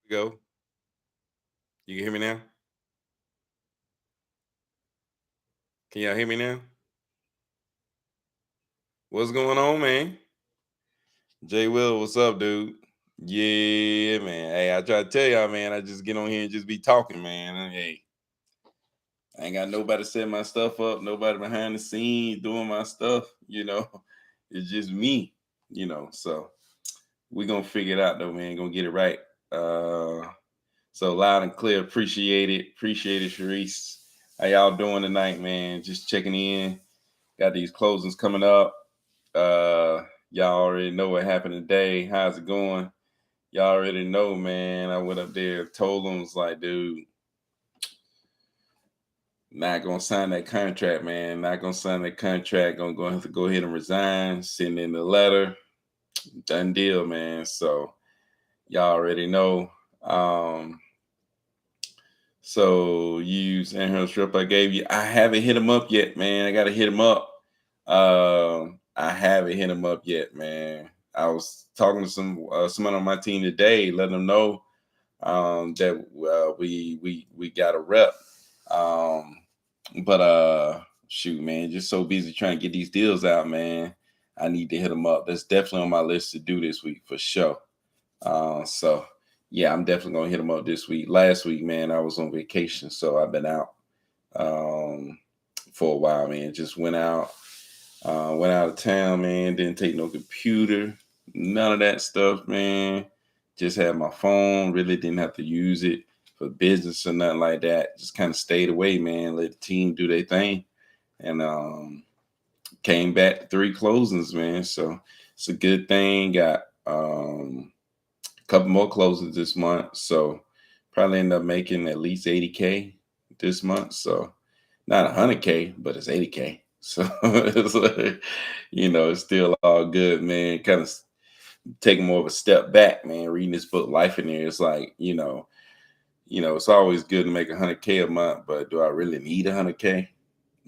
Go. You can hear me now? Can y'all hear me now? What's going on, man? Jay Will, what's up, dude? Yeah, man. Hey, I try to tell y'all, man. I just get on here and just be talking, man. Hey, I ain't got nobody set my stuff up, nobody behind the scenes doing my stuff, It's just me, So we gonna figure it out though, man. Gonna get it right. Uh so loud and clear. Appreciate it. Appreciate it, Sharice. How y'all doing tonight, man? Just checking in. Got these closings coming up. Uh, y'all already know what happened today. How's it going? Y'all already know, man. I went up there, told them, was like, dude, not gonna sign that contract, man. Not gonna sign that contract. Gonna have to go ahead and resign. Send in the letter. Done deal, man. So y'all already know. So use Aaron strip I gave you. I haven't hit him up yet, man. I gotta hit him up. I haven't hit him up yet, man. I was talking to someone on my team today, letting them know that we got a rep. Um, but shoot, man, just so busy trying to get these deals out, man. I need to hit him up. That's definitely on my list to do this week for sure. So yeah, I'm definitely gonna hit him up this week. Last week, man, I was on vacation, so I've been out um, for a while, man. Just went out of town, man. Didn't take no computer, none of that stuff, man. Just had my phone. Really didn't have to use it for business or nothing like that. Just kind of stayed away, man. Let the team do their thing, and came back to three closings, man. So it's a good thing. Got a couple more closings this month, so probably end up making at least 80K this month. So not 100K, but it's 80K. So it's like, it's still all good, man. Kind of taking more of a step back, man. Reading this book, Life in There, it's like, it's always good to make 100K a month, but do I really need 100K?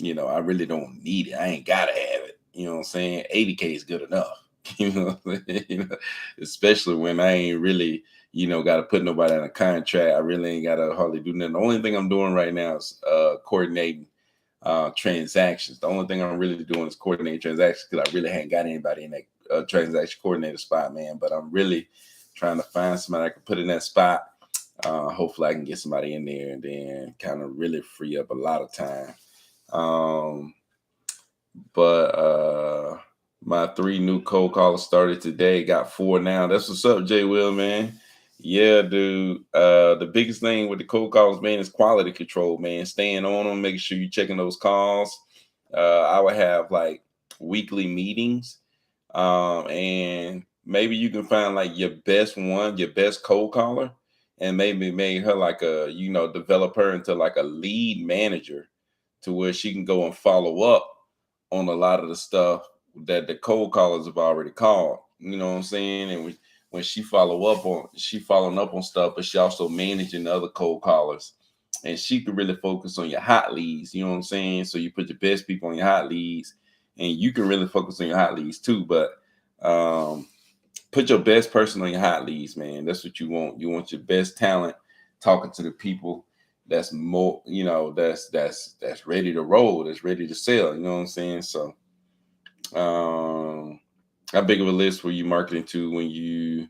I really don't need it. I ain't gotta have it. You know what I'm saying? 80K is good enough. Especially when I ain't really, got to put nobody on a contract. I really ain't got to hardly do nothing. The only thing I'm doing right now is coordinating transactions. The only thing I'm really doing is coordinating transactions because I really hadn't got anybody in that transaction coordinator spot, man. But I'm really trying to find somebody I can put in that spot. Hopefully I can get somebody in there and then kind of really free up a lot of time. But my three new cold callers started today. Got four now. That's what's up, Jay Will, man. Yeah, dude. The biggest thing with the cold calls, man, is quality control, man. Staying on them, making sure you're checking those calls. I would have like weekly meetings. And maybe you can find like your best one, your best cold caller, and maybe make her like develop her into like a lead manager to where she can go and follow up on a lot of the stuff that the cold callers have already called. You know what I'm saying? And when she following up on stuff, but she also managing the other cold callers. And she can really focus on your hot leads. You know what I'm saying? So you put your best people on your hot leads, and you can really focus on your hot leads too. But put your best person on your hot leads, man. That's what you want. You want your best talent talking to the people that's more, that's ready to roll, that's ready to sell. You know what I'm saying? So how big of a list were you marketing to when you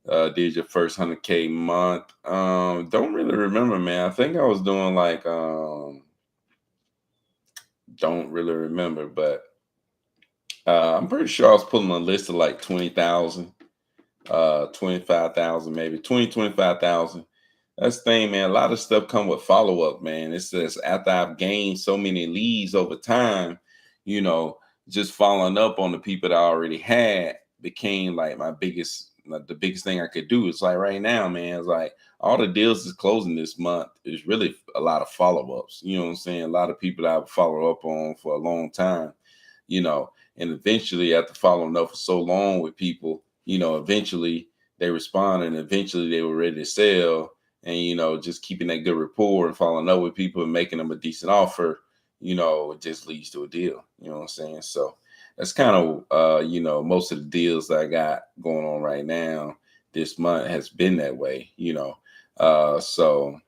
did your first 100K month? Don't really remember, man. I think I was doing like don't really remember, but I'm pretty sure I was pulling a list of like 20,000, 25,000, maybe 25,000. That's the thing, man. A lot of stuff come with follow up, man. It's just after I've gained so many leads over time, you know, just following up on the people that I already had became like my biggest, like the biggest thing I could do. It's like right now, man, it's like all the deals is closing this month is really a lot of follow ups. You know what I'm saying? A lot of people that I've followed up on for a long time, and eventually after following up for so long with people, eventually they respond and eventually they were ready to sell, and just keeping that good rapport and following up with people and making them a decent offer, it just leads to a deal. You know what I'm saying? So that's kind of most of the deals that I got going on right now. this month has been that way, So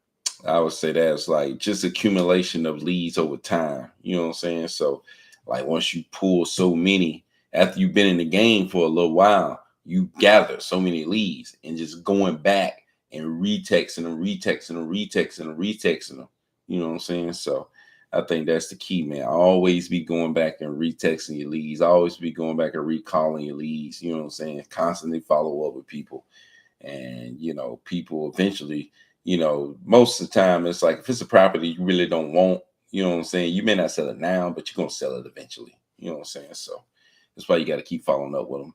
I would say that's like just accumulation of leads over time. You know what I'm saying? So like once you pull so many after you've been in the game for a little while, you gather so many leads and just going back and retexting them, retexting them, retexting them, retexting them. You know what I'm saying? So I think that's the key, man. Always be going back and retexting your leads. Always be going back and recalling your leads. You know what I'm saying? Constantly follow up with people. And, people eventually, most of the time it's like if it's a property you really don't want, you know what I'm saying? You may not sell it now, but you're going to sell it eventually. You know what I'm saying? So that's why you got to keep following up with them.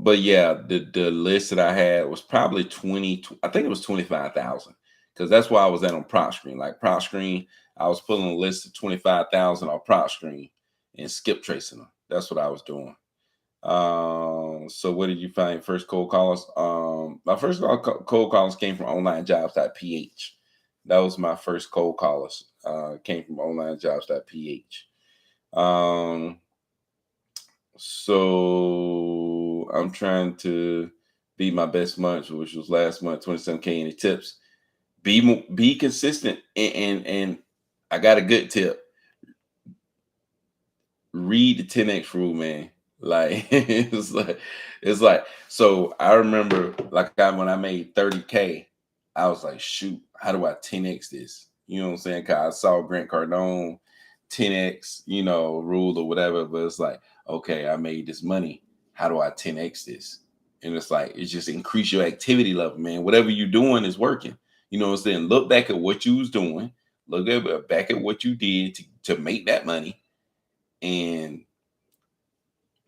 But yeah, the list that I had was probably 20, I think it was 25,000 because that's why I was at on Prop Screen. Like Prop Screen, I was pulling a list of 25,000 on Prop Screen and skip tracing them. That's what I was doing. So what did you find? First cold callers? My first cold callers came from onlinejobs.ph. That was my first cold callers. Came from onlinejobs.ph. Um, so I'm trying to beat my best month, which was last month, 27K in the tips. Be consistent, and I got a good tip. Read the 10x rule, man. Like it's like so I remember when I made 30K, I was like, shoot, how do I 10x this? You know what I'm saying? Cause I saw Grant Cardone 10x, rule or whatever, but it's like, okay, I made this money. How do I 10x this? And it's like it's just increase your activity level, man. Whatever you're doing is working. You know what I'm saying? Look back at what you was doing, back at what you did to make that money and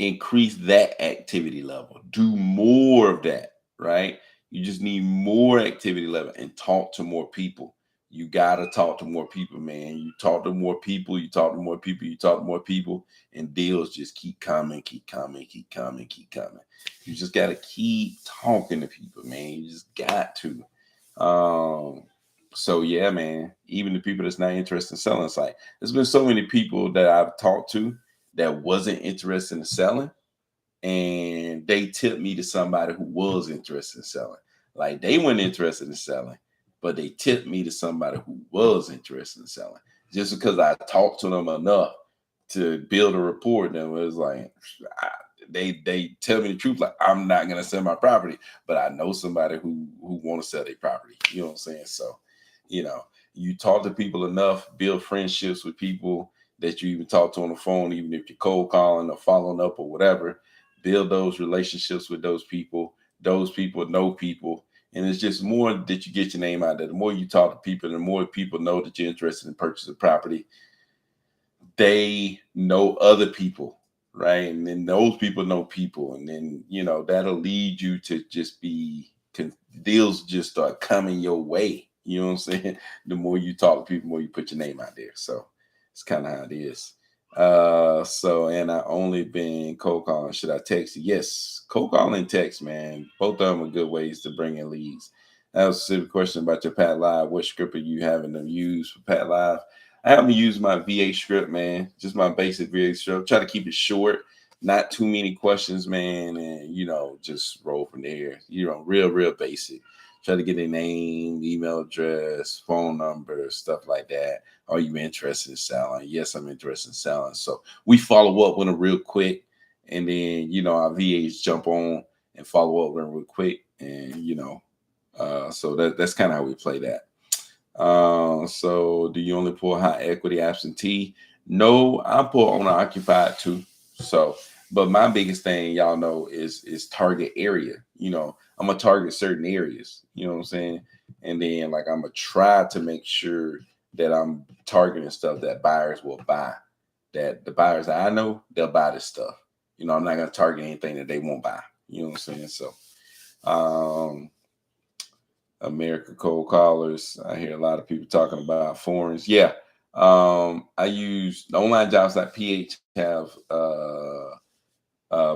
increase that activity level. Do more of that, right? You just need more activity level and talk to more people. You got to talk to more people, man. You talk to more people, you talk to more people, you talk to more people, and deals just keep coming, keep coming, keep coming, keep coming. You just got to keep talking to people, man. You just got to. So yeah, man, even the people that's not interested in selling, it's like there's been so many people that I've talked to that wasn't interested in selling, and they tipped me to somebody who was interested in selling. Like they weren't interested in selling, but they tipped me to somebody who was interested in selling just because I talked to them enough to build a rapport. And it was like they tell me the truth. Like I'm not gonna sell my property, but I know somebody who want to sell their property. You know what I'm saying? So, you know, you talk to people enough, build friendships with people that you even talk to on the phone, even if you're cold calling or following up or whatever. Build those relationships with those people. Those people know people. And it's just more that you get your name out there. The more you talk to people, the more people know that you're interested in purchasing property. They know other people, right? And then those people know people. And then, that'll lead you to just deals just start coming your way. You know what I'm saying? The more you talk to people, the more you put your name out there. So it's kind of how it is. And I only been cold calling. Should I text? Yes, cold calling and text, man. Both of them are good ways to bring in leads. That was a specific question about your Pat Live. What script are you having them use for Pat Live? I haven't used my VA script, man. Just my basic VA script. Try to keep it short, not too many questions, man, and just roll from there. Real basic. Try to get a name, email address, phone number, stuff like that. Are you interested in selling? Yes, I'm interested in selling. So we follow up with them real quick, and then our VAs jump on and follow up with them real quick, and so that's kind of how we play that. So do you only pull high equity absentee? No, I pull owner occupied too. So, but my biggest thing, y'all know, is target area. I'm gonna target certain areas. You know what I'm saying? And then like I'm gonna try to make sure that I'm targeting stuff that buyers will buy. That the buyers that I know, they'll buy this stuff. I'm not gonna target anything that they won't buy. You know what I'm saying? So, America cold callers. I hear a lot of people talking about foreigns. Yeah. I use the online jobs.ph have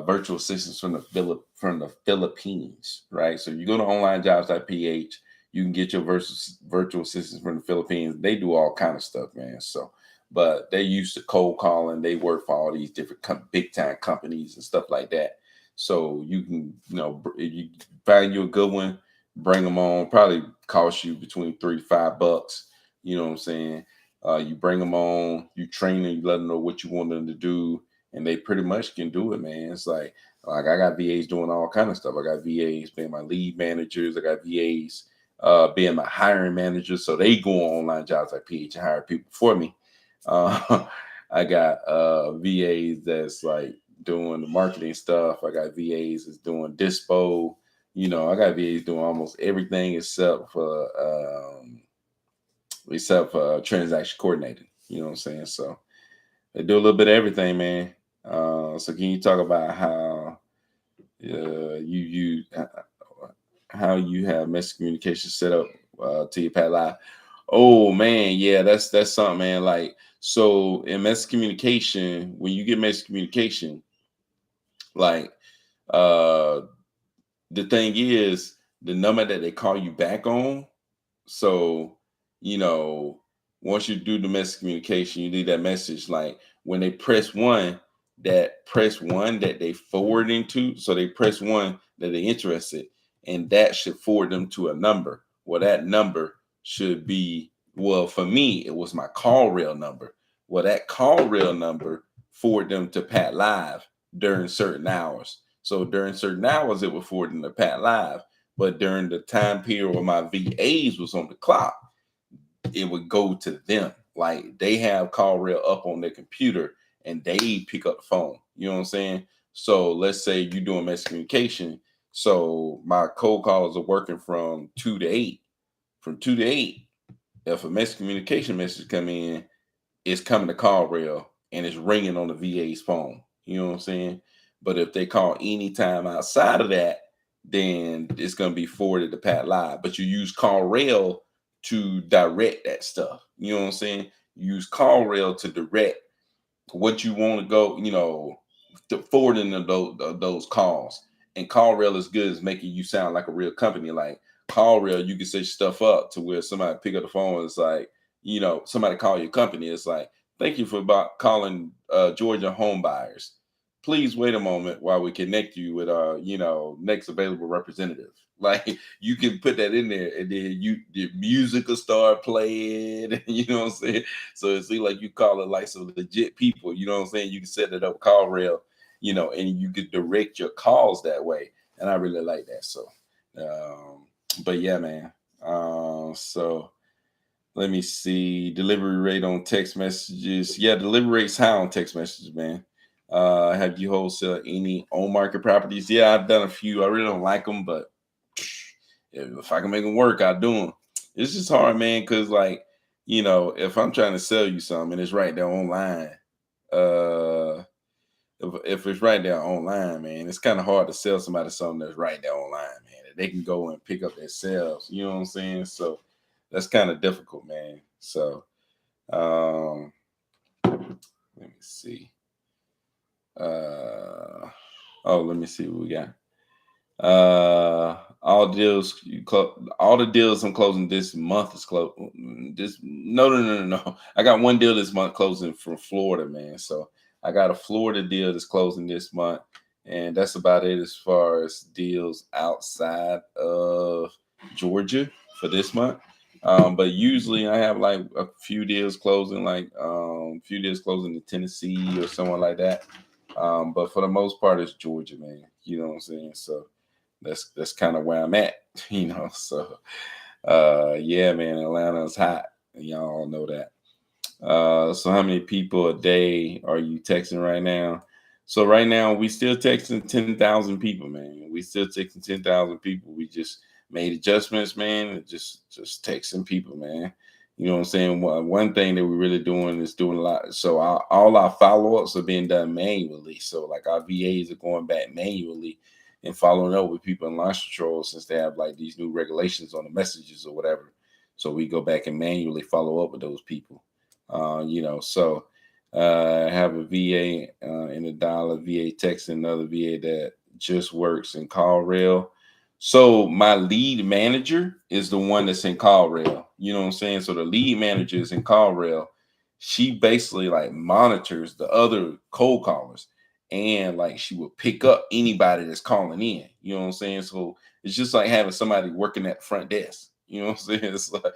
virtual assistants from the Philippines, right? So you go to online jobs.ph, you can get your virtual assistants from the Philippines. They do all kind of stuff, man. So, but they used to cold calling. They work for all these different big time companies and stuff like that. So you can, if you find you a good one, bring them on. Probably cost you between $3 to $5. You know what I'm saying? You bring them on, you train them, you let them know what you want them to do, and they pretty much can do it, man. It's like I got VAs doing all kind of stuff. I got VAs being my lead managers. I got VAs being my hiring managers. So they go on online jobs like PH and hire people for me. I got VAs that's like doing the marketing stuff. I got VAs that's doing dispo. I got VAs doing almost everything except for transaction coordinating. You know what I'm saying? So they do a little bit of everything, man. So can you talk about how you have message communication set up to your Pat Live? Oh man, yeah, that's something, man. Like, so in message communication, when you get message communication, like uh the thing is the number that they call you back on. So, you know, once you do the message communication, you leave that message. Like when they press one that they forward into. So they press one that they're interested, and that should forward them to a number. Well, that number should be, well, for me, it was my call rail number. Well, that call rail number forward them to Pat Live during certain hours. So during certain hours, it would forward them to Pat Live. But during the time period where my VAs was on the clock, it would go to them. Like they have call rail up on their computer and they pick up the phone. You know what I'm saying? So let's say you're doing message communication. So my cold callers are working from 2 to 8. From 2 to 8, if a message communication message come in, it's coming to call rail and it's ringing on the VA's phone. You know what I'm saying? But if they call anytime outside of that, then it's going to be forwarded to Pat Live. But you use call rail to direct that stuff. You know what I'm saying? You use call rail to direct what you want to go, to forwarding those calls. And call rail is good as making you sound like a real company. Like call rail, you can set stuff up to where somebody pick up the phone and it's like, somebody call your company. It's like, thank you for about calling Georgia home buyers. Please wait a moment while we connect you with our, next available representative. Like you can put that in there, and then the music will start playing. You know what I'm saying? So it seems like you call it like some legit people. You know what I'm saying? You can set it up call rail, and you could direct your calls that way. And I really like that. So, but yeah, man. So let me see. Delivery rate on text messages. Yeah, delivery rate's high on text messages, man. Have you wholesale any on market properties? Yeah, I've done a few. I really don't like them, but if I can make them work, I'll do them. It's just hard, man, because like, if I'm trying to sell you something and it's right there online, uh, if it's right there online, man, it's kind of hard to sell somebody something that's right there online, man. That they can go and pick up themselves. You know what I'm saying? So that's kind of difficult, man. So um, let me see. Let me see what we got. All the deals I'm closing this month is closed. This no. I got one deal this month closing from Florida, man. So I got a Florida deal that's closing this month, and that's about it as far as deals outside of Georgia for this month. But usually I have like a few deals closing, in Tennessee or somewhere like that. But for the most part, it's Georgia, man. You know what I'm saying? So that's kind of where I'm at, So yeah, man, Atlanta's hot. Y'all all know that. So how many people a day are you texting right now? So right now we still texting 10,000 people, man. We still texting 10,000 people. We just made adjustments, man. Just texting people, man. You know what I'm saying? One thing that we're really doing is doing a lot. So all our follow-ups are being done manually. So like our VAs are going back manually and following up with people in launch control since they have like these new regulations on the messages or whatever. So we go back and manually follow up with those people. So I have a VA in a dollar VA text, another VA that just works in call rail. So my lead manager is the one that's in call rail. You know what I'm saying? So the lead manager is in call rail. She basically like monitors the other cold callers. and like she would pick up anybody that's calling in. You know what I'm saying? So it's just like having somebody working at the front desk. You know what I'm saying? It's like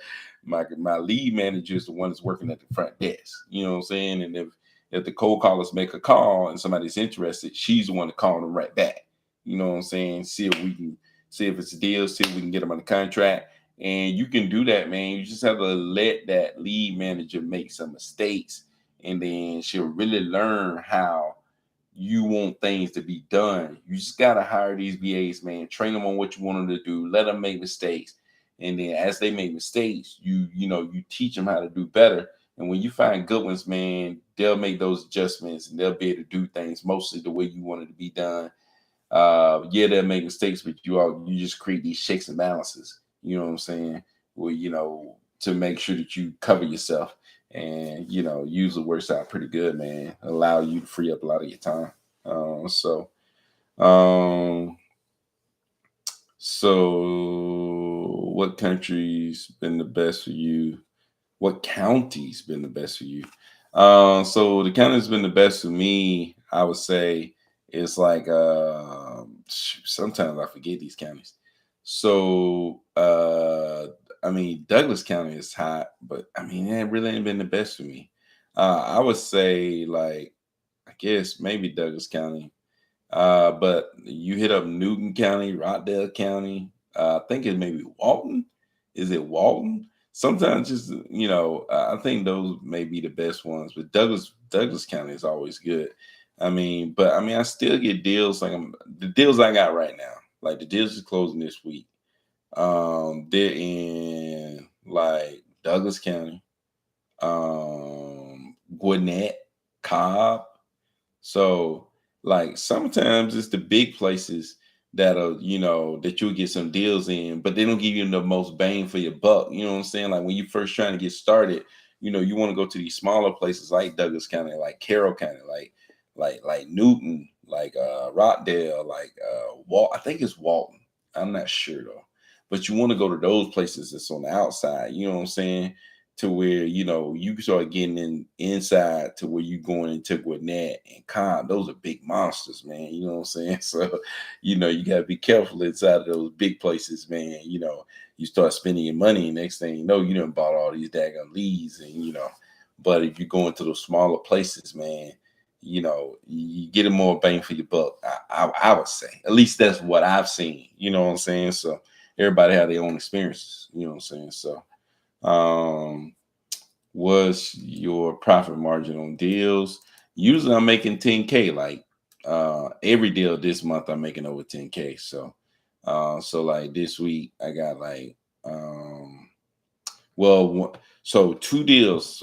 my lead manager is the one that's working at the front desk. You know what I'm saying? And if the cold callers make a call and somebody's interested, she's the one to call them right back. You know what I'm saying? See if it's a deal, see if we can get them on the contract. And you can do that, man. You just have to let that lead manager make some mistakes, and then she'll really learn how you want things to be done. You just gotta hire these VAs, man. Train them on what you want them to do. Let them make mistakes, and then as they make mistakes, you teach them how to do better. And when you find good ones, man, they'll make those adjustments and they'll be able to do things mostly the way you want it to be done. Yeah, they'll make mistakes, but you just create these checks and balances. You know what I'm saying? Well, to make sure that you cover yourself, and usually works out pretty good, man. Allow you to free up a lot of your time. So, um, what country's been the best for you? What county's been the best for you? So the county's been the best for me, I would say, it's like sometimes I forget these counties. So I mean Douglas County is hot, but I mean it really ain't been the best for me. I would say like I guess maybe Douglas County. But you hit up Newton County, Rockdale County. I think it may be Walton. Is it Walton? Sometimes just I think those may be the best ones. But Douglas County is always good. I still get deals like the deals I got right now. Like the deals is closing this week. They're in like Douglas County, Gwinnett, Cobb. So, like sometimes it's the big places that you'll get some deals in, but they don't give you the most bang for your buck. You know what I'm saying? Like when you first trying to get started, you want to go to these smaller places like Douglas County, like Carroll County, like Newton, like Rockdale, like I think it's Walton. I'm not sure though. But you want to go to those places that's on the outside, you know what I'm saying? To where you start getting inside to where you going into Gwinnett and Cobb. Those are big monsters, man. You know what I'm saying? So, you got to be careful inside of those big places, man. You start spending your money, and next thing you know, you done bought all these daggone leads, and But if you go into those smaller places, man, you get a more bang for your buck. I would say, at least that's what I've seen. You know what I'm saying? So everybody have their own experiences. You know what I'm saying? So. Um, what's your profit margin on deals? Usually I'm making 10K. Like every deal this month I'm making over 10K. So like this week I got like well two deals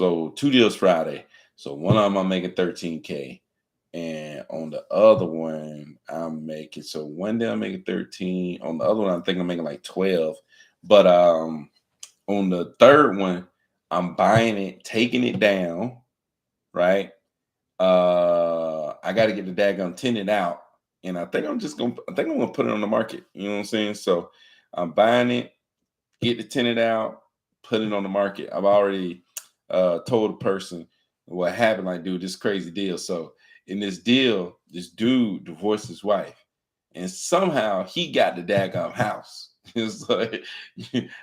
Friday. So one of them I'm making 13K. And on the other one, I'm making one day I'm making 13. On the other one, I think I'm making like 12. But on the third one, I'm buying it, taking it down, right? I got to get the daggone tenant out, and I think I'm gonna put it on the market. You know what I'm saying? So I'm buying it, get the tenant out, put it on the market. I've already told the person what happened. Like, dude, this crazy deal. So in this deal, this dude divorced his wife, and somehow he got the daggone house. It's like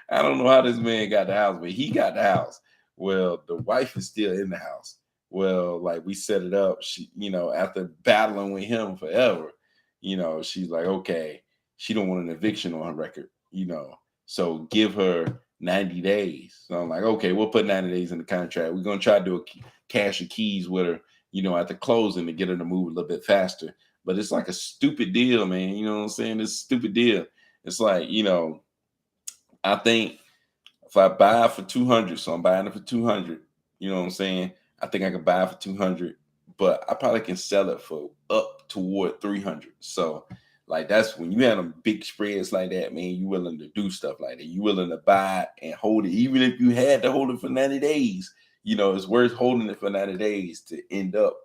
I don't know how this man got the house, but he got the house. Well, the wife is still in the house. Well, like we set it up. She, after battling with him forever, she's like, okay, she don't want an eviction on her record, so give her 90 days. So I'm like, okay, we'll put 90 days in the contract. We're gonna try to do a cash of keys with her, at the closing to get her to move a little bit faster. But it's like a stupid deal, man. You know what I'm saying? It's a stupid deal. It's like, I think if I buy it for 200, so I'm buying it for 200, you know what I'm saying? I think I can buy it for 200, but I probably can sell it for up toward 300. So, like, that's when you have them big spreads like that, man, you willing to do stuff like that. You willing to buy and hold it, even if you had to hold it for 90 days. It's worth holding it for 90 days to end up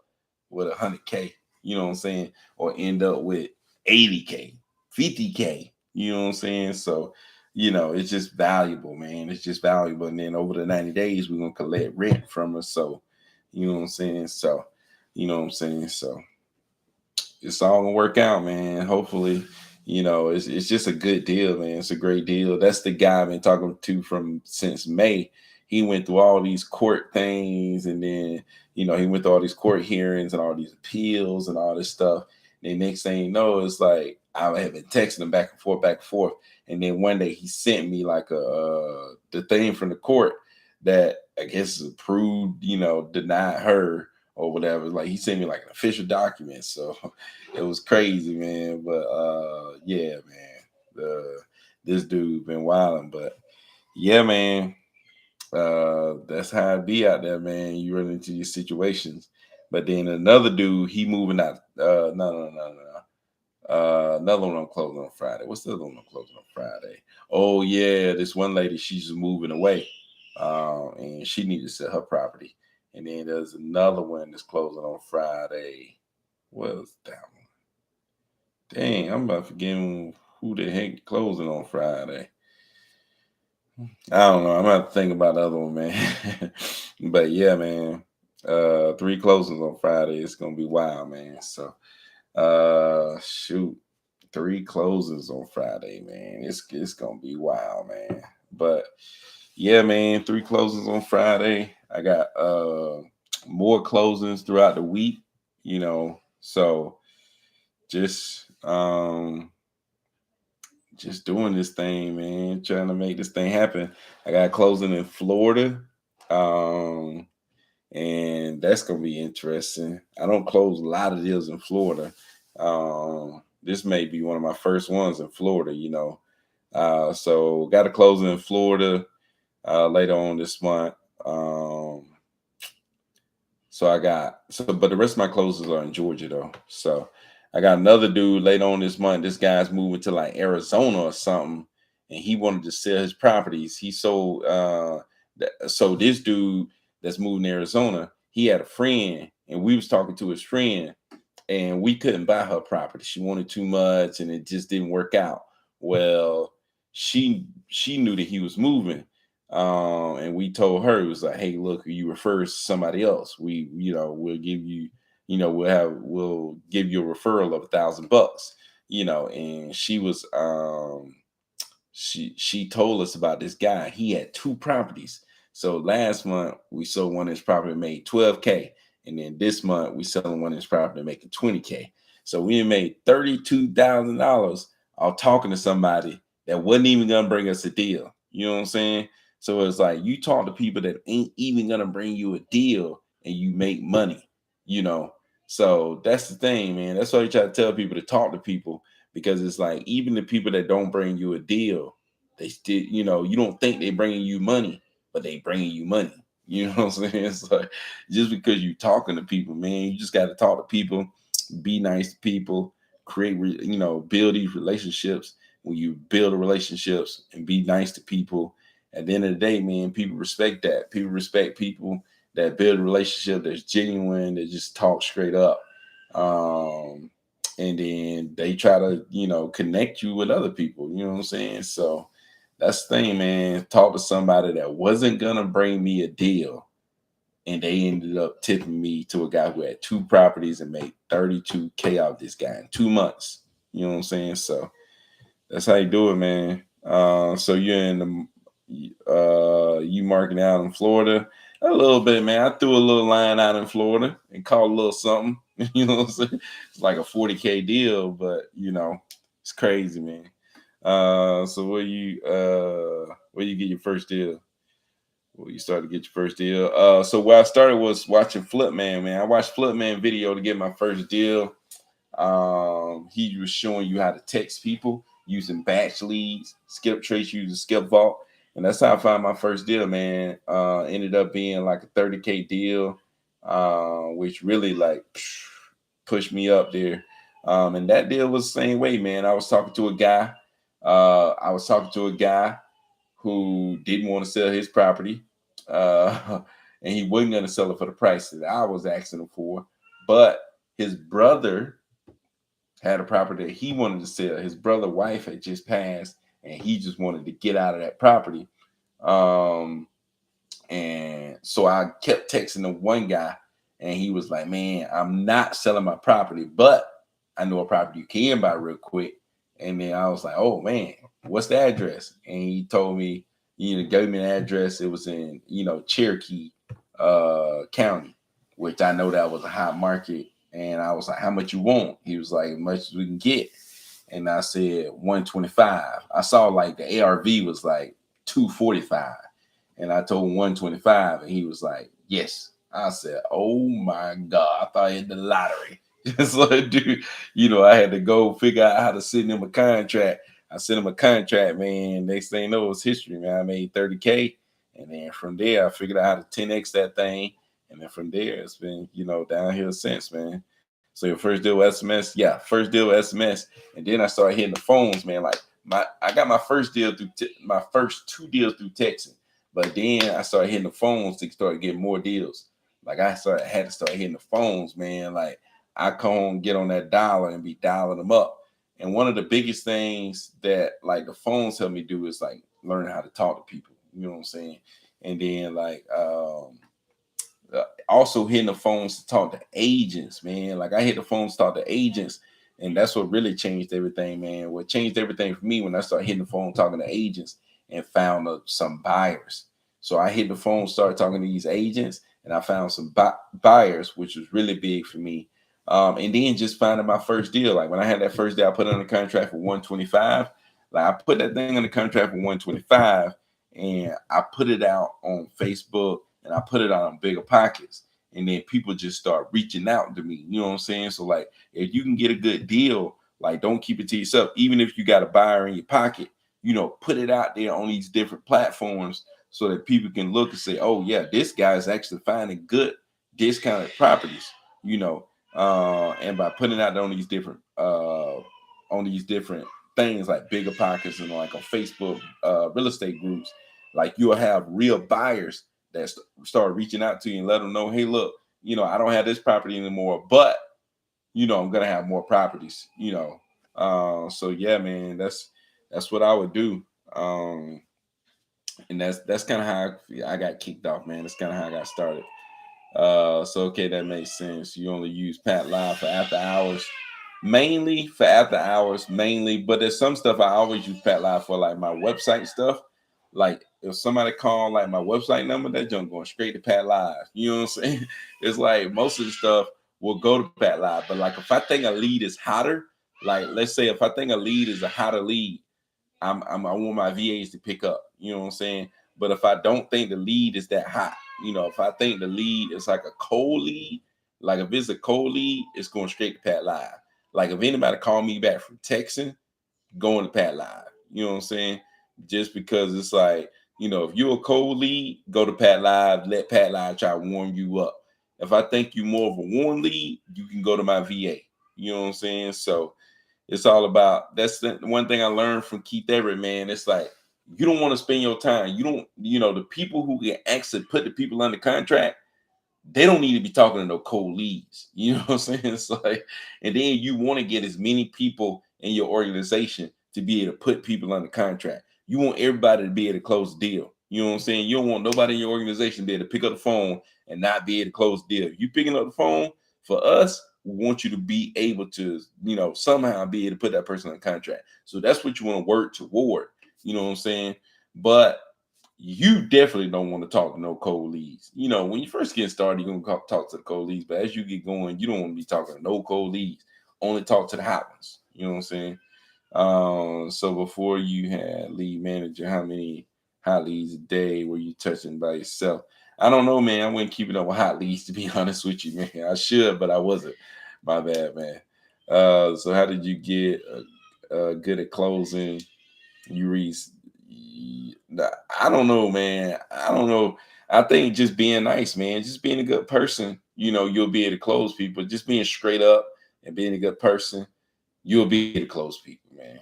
with 100K, you know what I'm saying? Or end up with 80K, 50K, you know what I'm saying? So, it's just valuable, man. It's just valuable. And then over the 90 days, we're gonna collect rent from her. So, you know what I'm saying? So, you know what I'm saying? So it's all gonna work out, man. Hopefully, it's just a good deal, man. It's a great deal. That's the guy I've been talking to from since May. He went through all these court things, and then he went through all these court hearings and all these appeals and all this stuff. And next thing you know, it's like I have been texting him back and forth. And then one day he sent me like the thing from the court that I guess is approved, denied her or whatever. Like he sent me like an official document. So it was crazy, man. But yeah, man. This dude been wilding. But yeah, man. That's how it be out there, man. You run into these situations. But then another dude, he moving out. No. Another one I'm closing on Friday. What's the other one I'm closing on Friday? Oh yeah, this one lady, she's just moving away, and she needs to sell her property. And then there's another one that's closing on Friday. What was that one? Dang, I'm about forgetting who the heck closing on Friday. I don't know. I'm gonna have to think about the other one, man. But yeah, man. Three closings on Friday. It's gonna be wild, man. So shoot. Three closings on Friday, man. It's gonna be wild, man. But yeah, man, three closings on Friday. I got more closings throughout the week, So just doing this thing, man, trying to make this thing happen. I got closing in Florida. And that's gonna be interesting. I don't close a lot of deals in Florida. This may be one of my first ones in Florida. So got a closing in Florida later on this month. But the rest of my closes are in Georgia though. So I got another dude later on this month. This guy's moving to like Arizona or something, and he wanted to sell his properties. He sold. So this dude that's moving to Arizona, he had a friend, and we was talking to his friend, and we couldn't buy her property. She wanted too much, and it just didn't work out. Well, she knew that he was moving, and we told her it was like, hey, look, you refer to somebody else. We'll give you, we'll give you a referral of $1,000. And she was she told us about this guy. He had two properties. So last month we sold one of his property, made 12K. And then this month we selling one of his property making 20K. So we made $32,000 off talking to somebody that wasn't even gonna bring us a deal. You know what I'm saying? So it's like you talk to people that ain't even gonna bring you a deal and you make money, you know. So that's the thing, man. That's why you try to tell people to talk to people, because it's like even the people that don't bring you a deal, they still, you don't think they bringing you money, but they bringing you money. You know what I'm saying? It's like just because you talking to people, man, you just got to talk to people, be nice to people, build these relationships. When you build the relationships and be nice to people, at the end of the day, man, people respect that. People respect people that build a relationship that's genuine, that just talk straight up. And then they try to, connect you with other people. You know what I'm saying? So that's the thing, man. Talk to somebody that wasn't gonna bring me a deal, and they ended up tipping me to a guy who had two properties and made 32K out of this guy in 2 months. You know what I'm saying? So that's how you do it, man. So you're in you marking out in Florida a little bit, man. I threw a little line out in Florida and caught a little something. You know what I'm saying? It's like a 40K deal, but it's crazy, man. So where you get your first deal? Well, you started to get your first deal. So where I started was watching Flipman, man. I watched Flipman video to get my first deal. He was showing you how to text people using batch leads, skip trace using skip vault. And that's how I found my first deal, man. Ended up being like a 30K deal, which really like pushed me up there. And that deal was the same way, man. I was talking to a guy. Who didn't want to sell his property. And he wasn't going to sell it for the price that I was asking him for. But his brother had a property that he wanted to sell. His brother's wife had just passed, and he just wanted to get out of that property. And so I kept texting the one guy, and he was like, man, I'm not selling my property, but I know a property you can buy real quick. And then I was like, oh man, what's the address? And he told me, gave me an address. It was in, Cherokee County, which I know that was a hot market. And I was like, how much you want? He was like, as much as we can get. And I said 125. I saw like the ARV was like 245. And I told him 125. And he was like, yes. I said, oh my God. I thought I hit the lottery. So, dude, I had to go figure out how to send him a contract. I sent him a contract, man. Next thing you know, it was history, man. I made 30K. And then from there, I figured out how to 10X that thing. And then from there, it's been, downhill since, man. So your first deal with SMS, yeah, first deal with SMS, and then I started hitting the phones, man. Like I got my first deal through my first 2 deals through texting, but then I started hitting the phones to start getting more deals. Like had to start hitting the phones, man. Like I can't get on that dialer and be dialing them up. And one of the biggest things that like the phones help me do is like learn how to talk to people. You know what I'm saying? And then like also hitting the phones to talk to agents, man. Like I hit the phones to talk to agents, and that's what really changed everything, man. What changed everything for me when I started hitting the phone talking to agents and found some buyers. So I hit the phone, started talking to these agents, and I found some buyers, which was really big for me. And then just finding my first deal. Like when I had that first deal, I put it on the contract for 125. Like I put that thing on the contract for 125, and I put it out on Facebook and I put it out on Bigger Pockets. And then people just start reaching out to me. You know what I'm saying? So like if you can get a good deal, like don't keep it to yourself. Even if you got a buyer in your pocket, put it out there on these different platforms so that people can look and say, oh yeah, this guy is actually finding good discounted properties, and by putting out on these different things like Bigger Pockets and like on Facebook real estate groups, like you'll have real buyers that start reaching out to you and let them know, hey, look, I don't have this property anymore, but I'm gonna have more properties, so yeah, man, that's what I would do. And that's kind of how I got kicked off, man. That's kind of how I got started. So okay, that makes sense. You only use Pat Live for after hours, mainly, but there's some stuff I always use Pat Live for, like my website stuff. Like if somebody call like my website number, that junk going straight to Pat Live. You know what I'm saying? It's like most of the stuff will go to Pat Live, but like if I think a lead is hotter, like let's say if I think a lead is a hotter lead, I want my VAs to pick up. You know what I'm saying? But if I don't think the lead is that hot, if I think the lead is like a cold lead, like if it's a cold lead, it's going straight to Pat Live. Like if anybody call me back from texting, going to Pat Live. You know what I'm saying? Just because it's like, if you're a cold lead, go to Pat Live, let Pat Live try to warm you up. If I think you more of a warm lead, you can go to my VA. You know what I'm saying? So it's all about, that's the one thing I learned from Keith Everett, man. It's like you don't want to spend your time. You don't, the people who can actually put the people under contract, they don't need to be talking to no cold leads. You know what I'm saying? It's like, and then you want to get as many people in your organization to be able to put people under contract. You want everybody to be able to close the deal. You know what I'm saying? You don't want nobody in your organization to be able to pick up the phone and not be able to close the deal. You picking up the phone for us, we want you to be able to, somehow be able to put that person on contract. So that's what you want to work toward. You know what I'm saying? But you definitely don't want to talk to no cold leads. When you first get started, you're gonna talk to the cold leads, but as you get going, you don't want to be talking to no cold leads. Only talk to the hot ones. You know what I'm saying? So before you had lead manager, how many hot leads a day were you touching by yourself? I don't know, man. I wasn't keeping up with hot leads, to be honest with you, man. I should, but I wasn't. My bad, man. So how did you get good at closing? You read. I don't know, man. I don't know. I think just being nice, man. Just being a good person. You'll be able to close people. Just being straight up and being a good person, you'll be able to close people, man.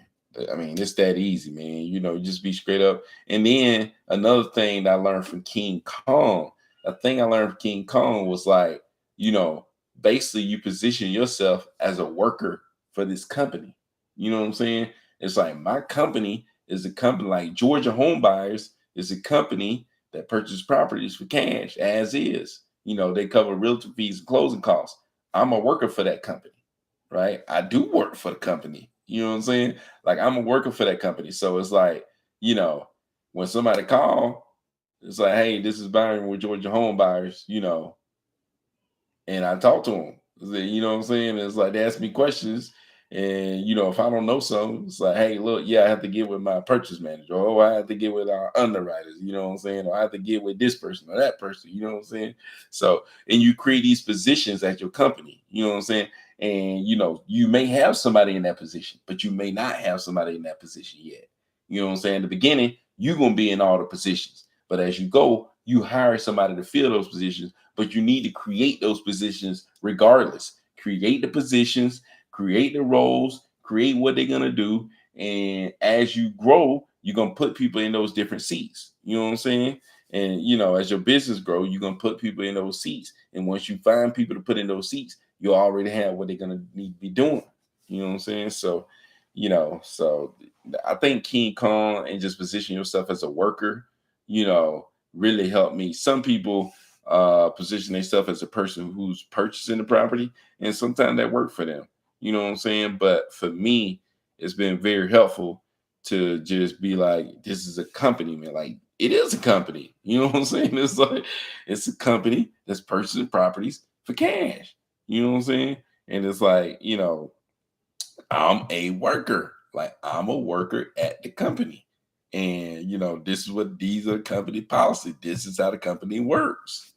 I mean, it's that easy, man. Just be straight up. And then another thing that I learned from King Kong, a thing I learned from King Kong was like, you know, basically you position yourself as a worker for this company. You know what I'm saying? It's like my company is a company like Georgia Home Buyers is a company that purchases properties for cash as is. They cover realtor fees and closing costs. I'm a worker for that company, right? I do work for the company. You know what I'm saying? Like I'm a worker for that company. So it's like, you know, when somebody call, it's like, hey, this is Byron with Georgia Home Buyers, and I talk to them. You know what I'm saying? It's like they ask me questions, and if I don't know something, it's like, hey, look, yeah, I have to get with my purchase manager, or I have to get with our underwriters. You know what I'm saying? Or I have to get with this person or that person. You know what I'm saying? So, and you create these positions at your company. You know what I'm saying? And you may have somebody in that position, but you may not have somebody in that position yet. You know what I'm saying? In the beginning, you're gonna be in all the positions, but as you go, you hire somebody to fill those positions, but you need to create those positions regardless. Create the positions, create the roles, create what they're gonna do, and as you grow, you're gonna put people in those different seats. You know what I'm saying? And as your business grow, you're gonna put people in those seats. And once you find people to put in those seats, you already have what they're gonna need to be doing. You know what I'm saying? So I think King Kong and just position yourself as a worker, you know, really helped me. Some people position themselves as a person who's purchasing the property, and sometimes that worked for them. You know what I'm saying? But for me, it's been very helpful to just be like, this is a company, man. Like it is a company. You know what I'm saying? It's like it's a company that's purchasing properties for cash. You know what I'm saying? And it's like, I'm a worker. Like I'm a worker at the company. And this is what these are company policy. This is how the company works.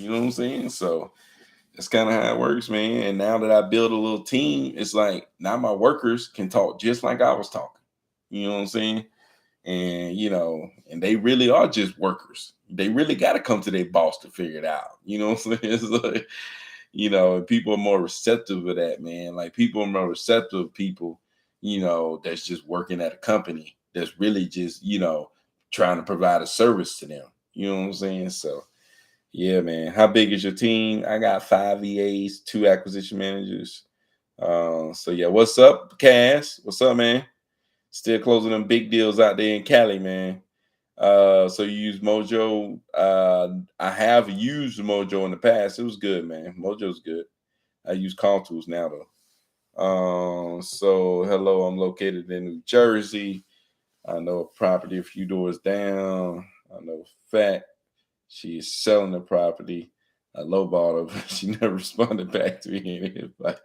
You know what I'm saying? So that's kind of how it works, man. And now that I build a little team, it's like now my workers can talk just like I was talking. You know what I'm saying? And and they really are just workers. They really got to come to their boss to figure it out. You know what I'm saying? It's like, and people are more receptive of that, man. Like people are more receptive of people, that's just working at a company that's really just, trying to provide a service to them. You know what I'm saying? So yeah, man. How big is your team? I got 5 VAs, 2 acquisition managers. So yeah, what's up, Cass? What's up, man? Still closing them big deals out there in Cali, man. So you use Mojo. I have used Mojo in the past. It was good, man. Mojo's good. I use Tools now though. So hello, I'm located in New Jersey. I know a property a few doors down. I know fact. She is selling the property. I lowballed her, but she never responded back to me. And it's like,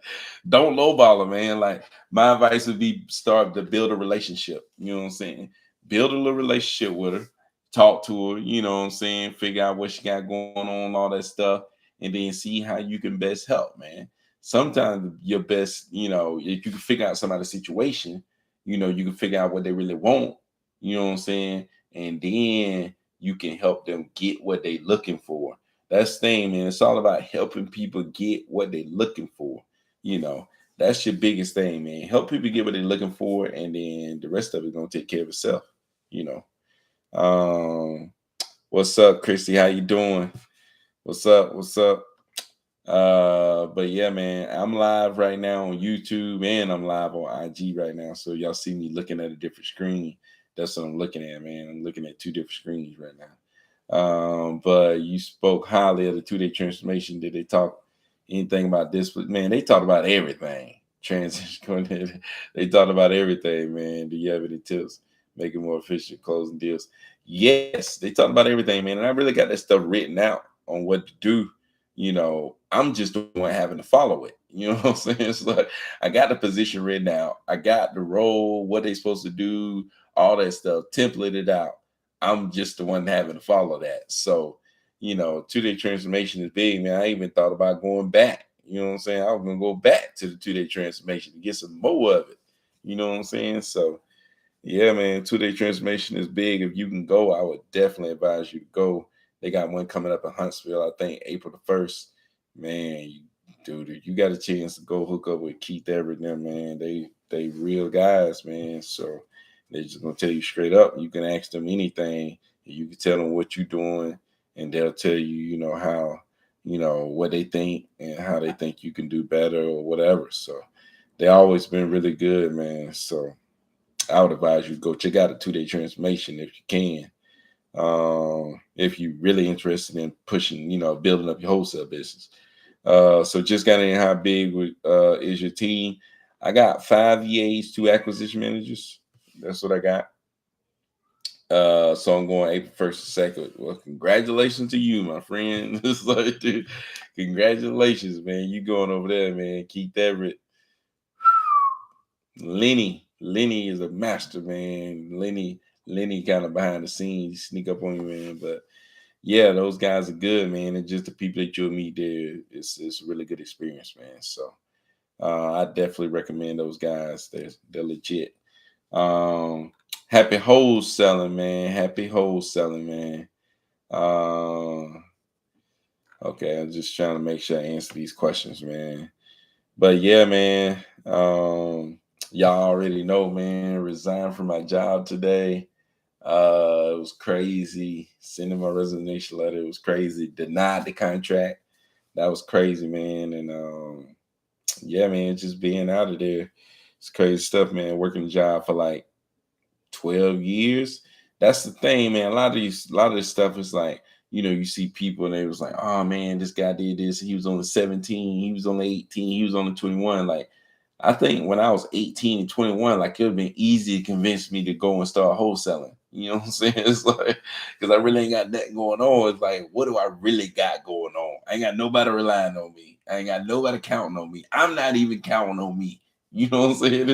don't lowball her, man. Like my advice would be start to build a relationship. You know what I'm saying? Build a little relationship with her, talk to her, you know what I'm saying? Figure out what she got going on, all that stuff, and then see how you can best help, man. Sometimes your best, if you can figure out somebody's situation, you can figure out what they really want, you know what I'm saying? And then you can help them get what they looking for. That's the thing, man. It's all about helping people get what they looking for. You know, that's your biggest thing, man. Help people get what they're looking for, and then the rest of it gonna take care of itself. You know. What's up, Christy? How you doing? What's up? What's up? But yeah, man, I'm live right now on YouTube and I'm live on IG right now. So y'all see me looking at a different screen. That's what I'm looking at, man. I'm looking at 2 different screens right now. But you spoke highly of the 2-day transformation. Did they talk anything about this? But man, they talked about everything. Transition. They talked about everything, man. Do you have any tips? Make it more efficient, closing deals. Yes, they talked about everything, man. And I really got that stuff written out on what to do. I'm just the one having to follow it. You know what I'm saying? It's like I got the position written out, I got the role, what they supposed to do, all that stuff templated out. I'm just the one having to follow that. So, 2-day transformation is big, man. I even thought about going back. You know what I'm saying? I was gonna go back to the 2-day transformation to get some more of it. You know what I'm saying? So yeah, man, 2-day transformation is big. If you can go, I would definitely advise you to go. They got one coming up in Huntsville, I think April the 1st. Man, dude, if you got a chance to go hook up with Keith Everett, them, man, they real guys, man. So they're just gonna tell you straight up. You can ask them anything, and you can tell them what you're doing, and they'll tell you, how, what they think and how they think you can do better or whatever. So they always been really good, man. So I would advise you to go check out a 2-day transformation if you can. If you're really interested in pushing, building up your wholesale business. So just got in. How big is your team? I got 5 EAs, 2 acquisition managers. That's what I got. So I'm going April 1st to 2nd. Well, congratulations to you, my friend. It's like, dude, congratulations, man. You going over there, man. Keep that Lenny is a master, man. Lenny kind of behind the scenes, sneak up on you, man. But yeah, those guys are good, man. And just the people that you'll meet there, it's a really good experience, man. So I definitely recommend those guys. They're legit. Um, happy wholesaling, man. Happy wholesaling, man. Uh, okay, I'm just trying to make sure I answer these questions, man. But yeah, man. Y'all already know, man. Resigned from my job today. It was crazy. Sending my resignation letter. It was crazy. Denied the contract. That was crazy, man. And yeah, man, just being out of there. It's crazy stuff, man. Working a job for like 12 years. That's the thing, man. A lot of this stuff is like, you see people and they was like, oh man, this guy did this. He was only 17, he was only 18, he was only 21. Like, I think when I was 18 and 21, like it would have been easy to convince me to go and start wholesaling. You know what I'm saying? It's like, because I really ain't got that going on. It's like, what do I really got going on? I ain't got nobody relying on me. I ain't got nobody counting on me. I'm not even counting on me. You know what I'm saying?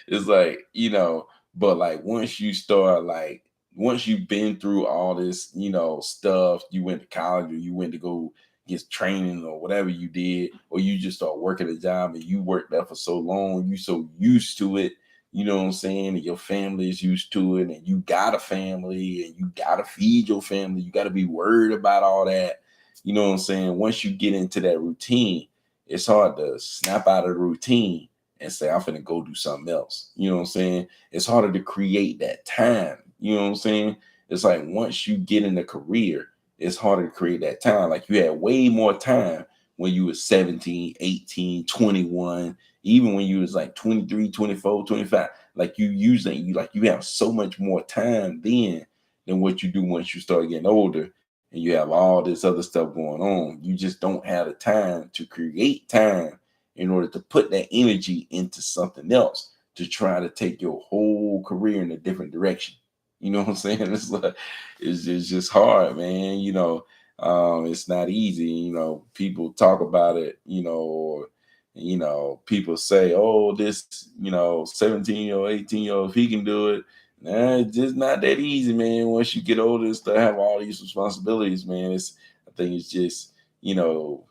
It's like, but like once you've been through all this, stuff, you went to college or you went to go get training or whatever you did, or you just start working a job and you worked there for so long, you so used to it, you know what I'm saying? And your family is used to it, and you got a family and you gotta feed your family, you gotta be worried about all that. You know what I'm saying? Once you get into that routine, it's hard to snap out of the routine and say, I'm finna go do something else. You know what I'm saying? It's harder to create that time. You know what I'm saying? It's like once you get in a career, it's harder to create that time. Like you had way more time when you was 17, 18, 21, even when you was like 23, 24, 25. Like you have so much more time then than what you do once you start getting older and you have all this other stuff going on. You just don't have the time to create time in order to put that energy into something else to try to take your whole career in a different direction. You know what I'm saying? It's just hard, man. It's not easy. People talk about it, or people say, oh, this, 17-year-old, 18-year-old, if he can do it. Nah, it's just not that easy, man. Once you get older and start have all these responsibilities, man, I think it's just, you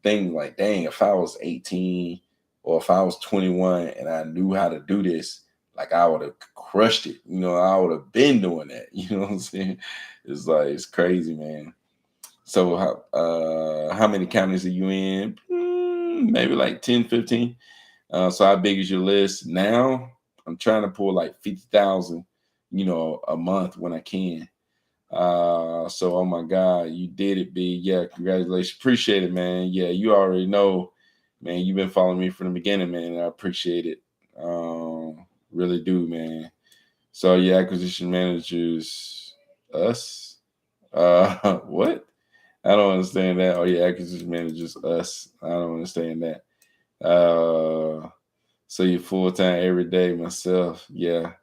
think like, dang, if I was 18 or if I was 21 and I knew how to do this, like I would have crushed it. I would have been doing that. You know what I'm saying? It's like it's crazy, man. So how many counties are you in? Maybe like 10, 15. So how big is your list? Now I'm trying to pull like 50,000, a month when I can. So oh my God, you did it, B. Yeah, congratulations. Appreciate it, man. Yeah, you already know, man. You've been following me from the beginning, man. I appreciate it. Really do, man. So yeah, acquisition managers, us. What? I don't understand that. Oh yeah, acquisition managers, us. I don't understand that. So you're full time every day, myself. Yeah,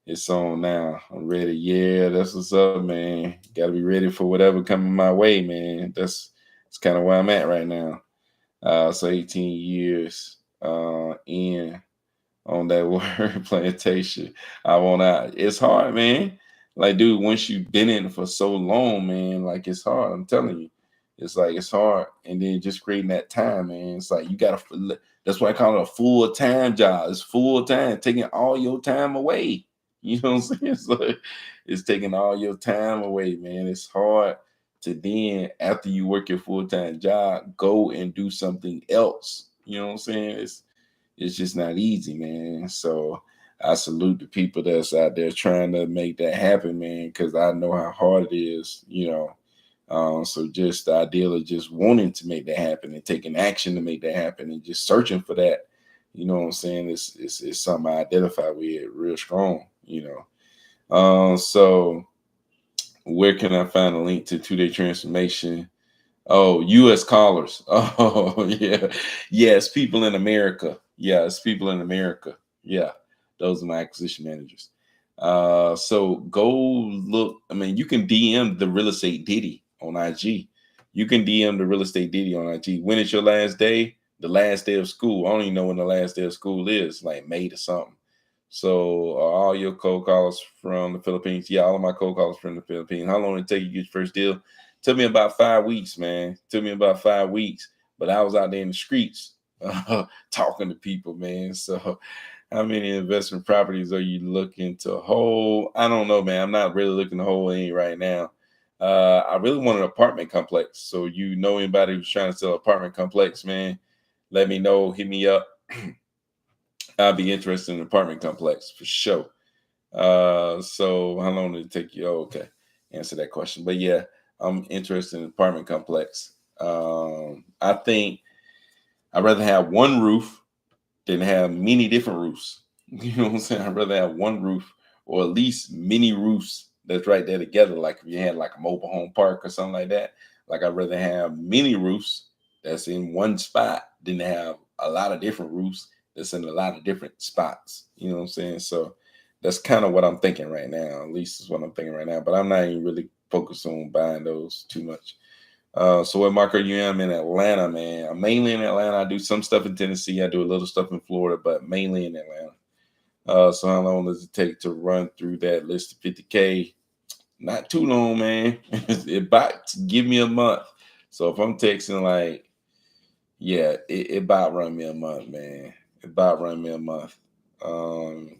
it's on now. I'm ready. Yeah, that's what's up, man. Got to be ready for whatever coming my way, man. That's kind of where I'm at right now. So 18 years in on that word plantation. I want out. It's hard, man. Like, dude, once you've been in it for so long, man, like it's hard. I'm telling you, it's like it's hard. And then just creating that time, man. It's like you gotta. That's why I call it a full time job. It's full time, taking all your time away. You know what I'm saying? It's like it's taking all your time away, man. It's hard to then, after you work your full time job, go and do something else. You know what I'm saying? It's just not easy, man. So I salute the people that's out there trying to make that happen, man, because I know how hard it is. So just the idea of just wanting to make that happen and taking action to make that happen and just searching for that, you know what I'm saying? It's something I identify with real strong. So where can I find a link to 2 Day Transformation? Oh, U.S. callers. Oh, yeah. Yes, people in America. Yes, people in America. Yeah, those are my acquisition managers. So go look. I mean, you can DM the real estate Diddy on IG. You can DM the real estate Diddy on IG. When is your last day? The last day of school. I don't even know when the last day of school is, like May to something. So all your cold callers from the Philippines. Yeah, all of my cold callers from the Philippines. How long did it take you to get your first deal? Took me about 5 weeks, man. Took me about 5 weeks, but I was out there in the streets talking to people, man. So, how many investment properties are you looking to hold? I don't know, man. I'm not really looking to hold any right now. I really want an apartment complex. So, you know anybody who's trying to sell an apartment complex, man? Let me know. Hit me up. I'll be interested in an apartment complex for sure. So how long did it take you? Oh, okay, answer that question. But yeah, I'm interested in apartment complex. I think I'd rather have one roof than have many different roofs. You know what I'm saying? I'd rather have one roof or at least many roofs that's right there together. Like if you had like a mobile home park or something like that. Like I'd rather have many roofs that's in one spot than to have a lot of different roofs that's in a lot of different spots. You know what I'm saying? So that's kind of what I'm thinking right now. At least is what I'm thinking right now. But I'm not even really focused on buying those too much. So what market are you in? I'm in Atlanta, man. I'm mainly in Atlanta. I do some stuff in Tennessee. I do a little stuff in Florida, but mainly in Atlanta. So how long does it take to run through that list of 50K? Not too long, man. It about give me a month. So if I'm texting like, yeah, it about run me a month, man. It about run me a month. Um,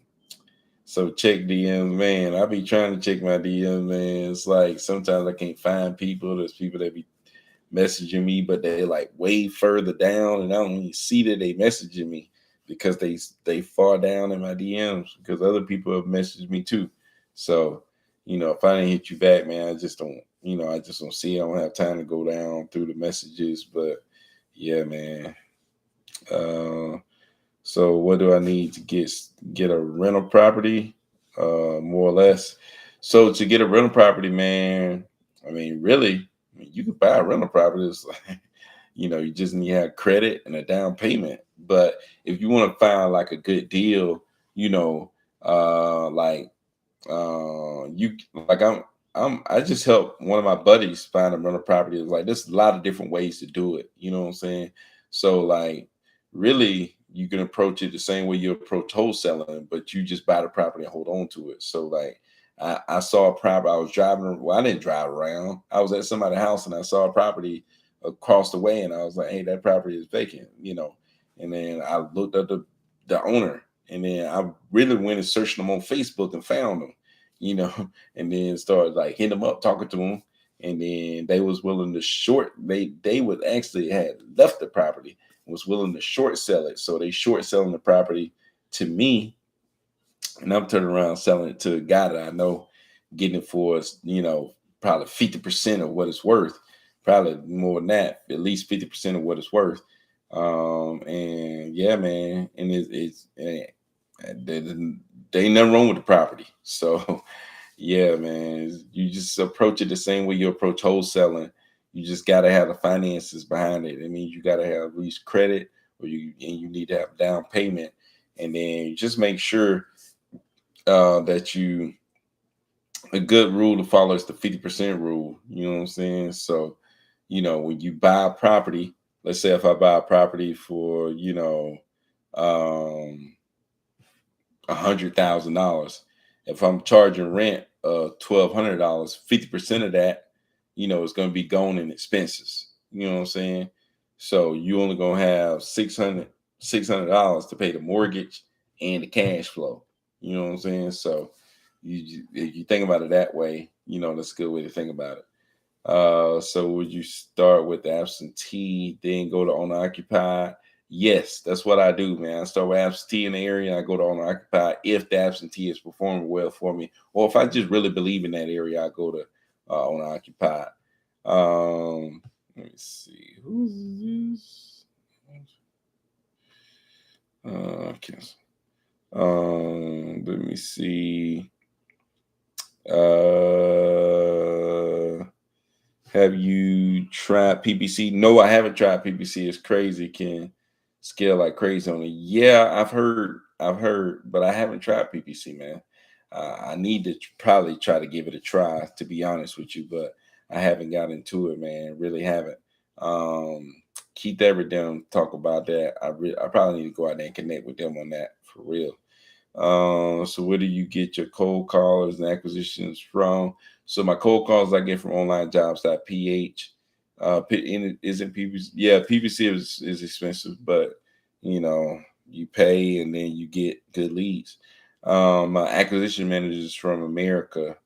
so check DMs, man. I be trying to check my DMs, man. It's like sometimes I can't find people. There's people that be messaging me, but they like way further down, and I don't even see that they messaging me because they far down in my DMs because other people have messaged me too. So, if I didn't hit you back, man, I just don't, I just don't see it. I don't have time to go down through the messages. But yeah, man. Uh, so what do I need to get a rental property? More or less. So to get a rental property, man, I mean, really, I mean, you could buy a rental property. It's like, you just need to have credit and a down payment. But if you want to find like a good deal, you know, like you like I just helped one of my buddies find a rental property. It's like there's a lot of different ways to do it. You know what I'm saying? So like really you can approach it the same way you approach wholesaling, but you just buy the property and hold on to it. So like I saw a property, I was driving, well, I didn't drive around. I was at somebody's house and I saw a property across the way and I was like, hey, that property is vacant. And then I looked up the owner and then I really went and searched them on Facebook and found them, and then started like hitting them up, talking to them. And then they was willing to they would actually had left the property and was willing to short sell it. So they short selling the property to me, and I'm turning around selling it to a guy that I know, getting it for probably 50% of what it's worth, probably more than that, at least 50% of what it's worth. And yeah, man, and there ain't nothing wrong with the property. So yeah, man, you just approach it the same way you approach wholesaling. You just got to have the finances behind it. It means you got to have at least credit, and you need to have down payment, and then just make sure that a good rule to follow is the 50% rule. You know what I'm saying? So, when you buy a property, let's say if I buy a property for um $100,000. If I'm charging rent of $1,200, 50% of that, is going to be gone in expenses. You know what I'm saying? So you only gonna have $600 to pay the mortgage and the cash flow. You know what I'm saying? So if you think about it that way, that's a good way to think about it. So would you start with the absentee, then go to owner occupied? Yes, that's what I do, man. I start with absentee in the area, I go to owner occupied if the absentee is performing well for me, or if I just really believe in that area, I go to owner occupied. Let me see, who's this? Cancel. Let me see. Uh, Have you tried PPC? No, I haven't tried PPC. It's crazy. Can scale like crazy on it. Yeah, I've heard, but I haven't tried PPC, man. I need to probably try to give it a try, to be honest with you, but I haven't got into it, man. Really haven't. Keep that with them. Talk about that. I probably need to go out there and connect with them on that for real. So where do you get your cold callers and acquisitions from? So my cold calls I get from onlinejobs.ph. Isn't PPC? Yeah, PPC is expensive, but you know, you pay and then you get good leads. My acquisition managers from America,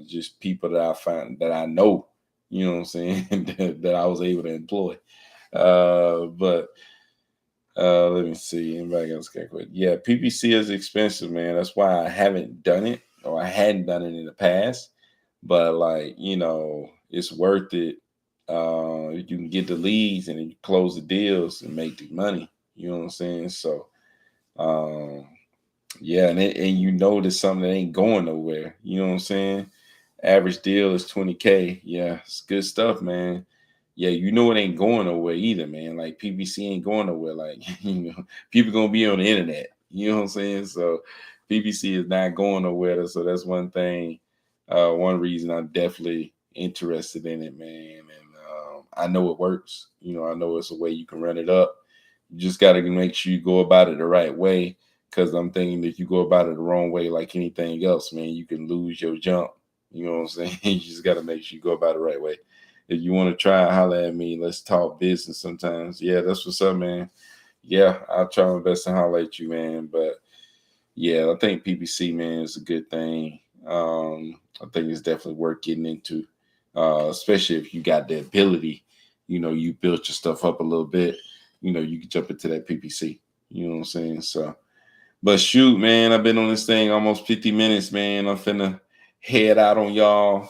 just people that I find that I know, you know what I'm saying, that I was able to employ. But let me see. Anybody else got quick? Yeah, PPC is expensive, man. That's why I haven't done it, or I hadn't done it in the past. But like, it's worth it. You can get the leads and then you close the deals and make the money. You know what I'm saying? So, um, yeah, and you know there's something that ain't going nowhere. You know what I'm saying? Average deal is 20K. Yeah, it's good stuff, man. Yeah, you know it ain't going nowhere either, man. Like PPC ain't going nowhere. Like, people gonna be on the internet. You know what I'm saying? So PPC is not going nowhere. So that's one thing. One reason I'm definitely interested in it, man. And I know it works. I know it's a way you can run it up. You just got to make sure you go about it the right way. Because I'm thinking if you go about it the wrong way, like anything else, man, you can lose your jump. You know what I'm saying? You just got to make sure you go about it the right way. If you want to try, holler at me. Let's talk business sometimes. Yeah, that's what's up, man. Yeah, I'll try my best to holler at you, man. But yeah, I think PPC, man, is a good thing. I think it's definitely worth getting into, especially if you got the ability. You built your stuff up a little bit. You can jump into that PPC. You know what I'm saying? So, but shoot, man, I've been on this thing almost 50 minutes, man. I'm finna head out on y'all.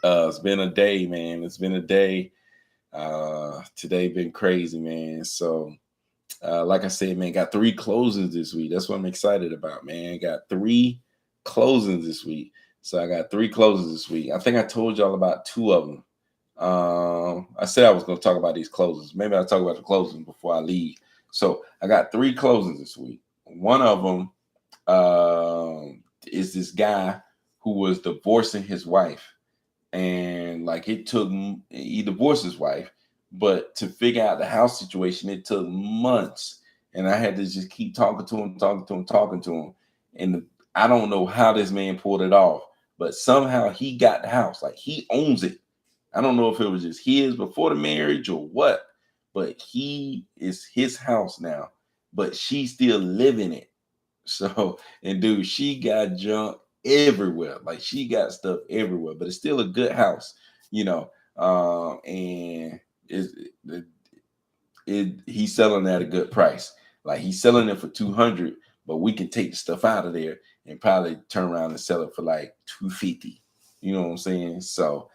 It's been a day, man. It's been a day. Today been crazy, man. So, like I said, man, got 3 closings this week. That's what I'm excited about, man. Got 3 closings this week. So I got 3 closings this week. I think I told y'all about 2 of them. I said I was going to talk about these closings. Maybe I'll talk about the closings before I leave. So I got 3 closings this week. One of them is this guy who was divorcing his wife, and like he divorced his wife, but to figure out the house situation, it took months, and I had to just keep talking to him, and I don't know how this man pulled it off, but somehow he got the house, like he owns it. I don't know if it was just his before the marriage or what, but he is his house now, but she's still living it. So, and dude, she got junk everywhere. Like she got stuff everywhere, but it's still a good house, you know. And it, he's selling at a good price. Like he's selling it for 200, but we can take the stuff out of there and probably turn around and sell it for like 250. You know what I'm saying? So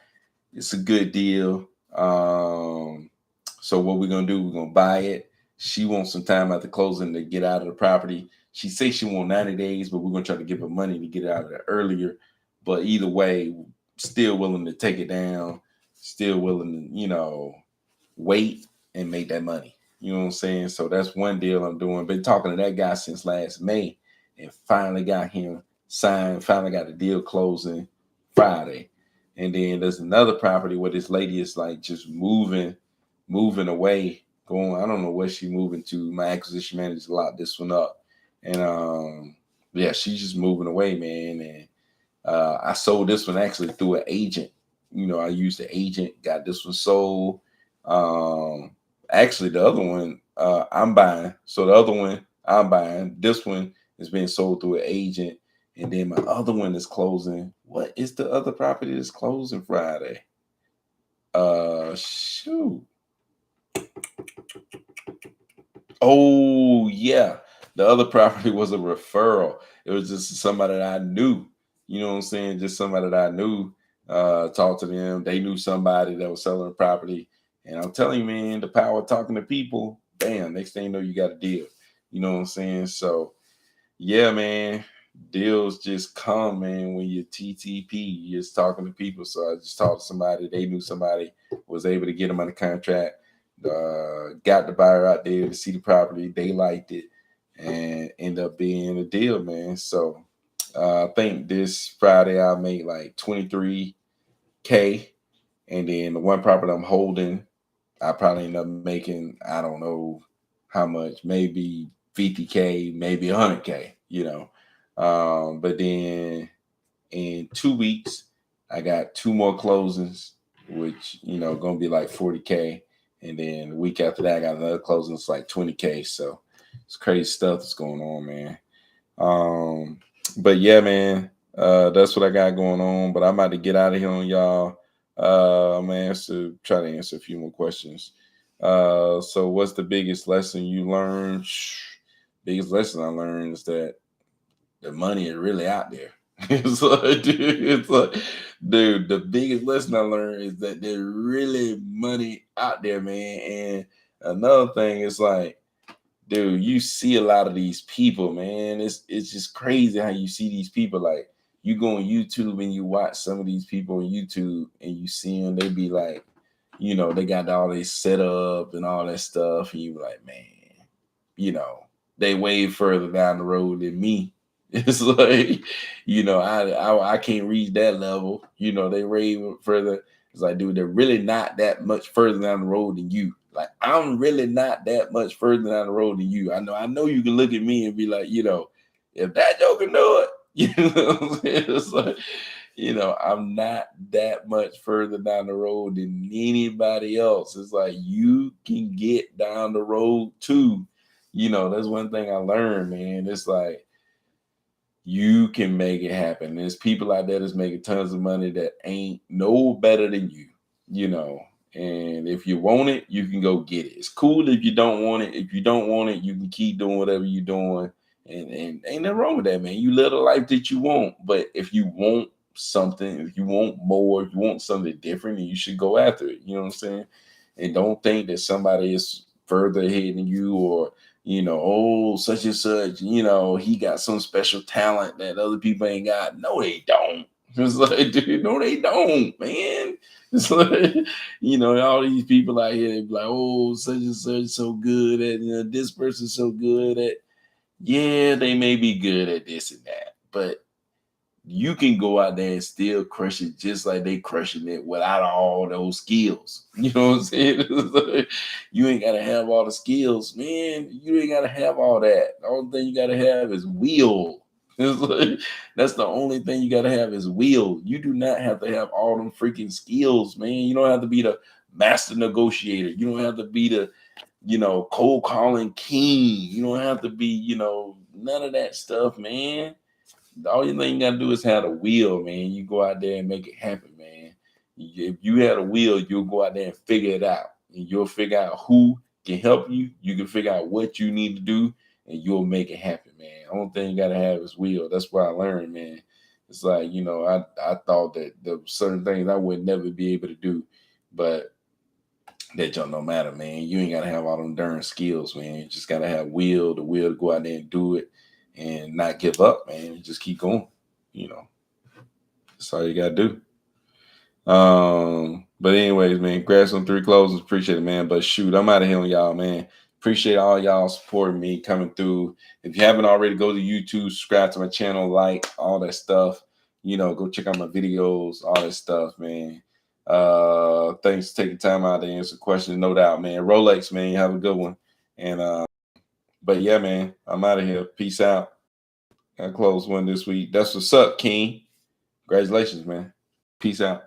it's a good deal. So what we're gonna do? We're gonna buy it. She wants some time at the closing to get out of the property. She says she wants 90 days, but we're gonna try to give her money to get out of there earlier. But either way, still willing to take it down. Still willing to, wait and make that money. You know what I'm saying? So that's one deal I'm doing. Been talking to that guy since last May, and finally got him signed. Finally got the deal closing Friday. And then there's another property where this lady is like just moving away, going. I don't know where she moving to. My acquisition manager locked this one up, and yeah, she's just moving away, man. And I sold this one actually through an agent. I used the agent, got this one sold. Actually, the other one I'm buying. So the other one I'm buying. This one is being sold through an agent. And then my other one is closing. What is the other property that's closing Friday? Shoot. Oh yeah. The other property was a referral. It was just somebody that I knew. You know what I'm saying? Just somebody that I knew. Talked to them. They knew somebody that was selling a property. And I'm telling you, man, the power of talking to people, bam, next thing you know, you got a deal. You know what I'm saying? So yeah, man. deals just come, man, when you're TTP, you're just talking to people. So I just talked to somebody, they knew somebody, was able to get them under contract, got the buyer out there to see the property, they liked it, and end up being a deal, man. So I think this Friday I'll make like 23K, and then the one property I'm holding, I probably end up making, I don't know how much, maybe 50K, maybe 100K, you know. But then in 2 weeks, I got two more closings, which, gonna be like 40K. And then the week after that, I got another closing, it's like 20K. So it's crazy stuff that's going on, man. But yeah, man, that's what I got going on. But I'm about to get out of here on y'all. I'm gonna try to answer a few more questions. So what's the biggest lesson you learned? Biggest lesson I learned is that the money is really out there. Dude, the biggest lesson I learned is that there's really money out there, man. And another thing is like, dude, you see a lot of these people, man. It's just crazy how you see these people. Like, you go on YouTube and you watch some of these people on YouTube and you see them, they be like, they got all this set up and all that stuff. And you be like, man, they way further down the road than me. It's like, I can't reach that level. They way further. It's like, dude, they're really not that much further down the road than you. Like, I'm really not that much further down the road than you. I know you can look at me and be like, if that joker know it, what I'm saying? It's like, I'm not that much further down the road than anybody else. It's like, you can get down the road too. That's one thing I learned, man. It's like, you can make it happen. There's people out there that's making tons of money that ain't no better than you. And if you want it, you can go get it. It's cool if you don't want it. If you don't want it, you can keep doing whatever you're doing. And ain't nothing wrong with that, man. You live the life that you want. But if you want something, if you want more, if you want something different, then you should go after it. You know what I'm saying? And don't think that somebody is further ahead than you, or oh, such and such, he got some special talent that other people ain't got. No, they don't. It's like, dude, no, they don't, man. It's like, all these people out here, they be like, oh, such and such so good at, this person's so good at, yeah, they may be good at this and that, but you can go out there and still crush it just like they crushing it without all those skills. You know what I'm saying? Like, you ain't gotta have all the skills, man. You ain't gotta have all that. The only thing you gotta have is will. It's like, that's the only thing you gotta have is will. You do not have to have all them freaking skills, man. You don't have to be the master negotiator. You don't have to be the, cold calling king. You don't have to be, none of that stuff, man. The only thing you gotta do is have a will, man. You go out there and make it happen, man. If you had a will, you'll go out there and figure it out. And you'll figure out who can help you. You can figure out what you need to do, and you'll make it happen, man. The only thing you gotta have is will. That's what I learned, man. It's like, I thought that there were certain things I would never be able to do, but that don't no matter, man. You ain't gotta have all them darn skills, man. You just gotta have the will to go out there and do it and not give up, man. Just keep going. That's all you gotta do. But anyways, man, congrats on 3 closings. Appreciate it, man. But shoot, I'm out of here on y'all, man. Appreciate all y'all supporting me coming through. If you haven't already, go to YouTube, subscribe to my channel, like all that stuff. Go check out my videos, all that stuff, man. Thanks for taking time out to answer questions, no doubt, man. Rolex, man, you have a good one. And but yeah, man, I'm out of here. Peace out. I closed one this week. That's what's up, King. Congratulations, man. Peace out.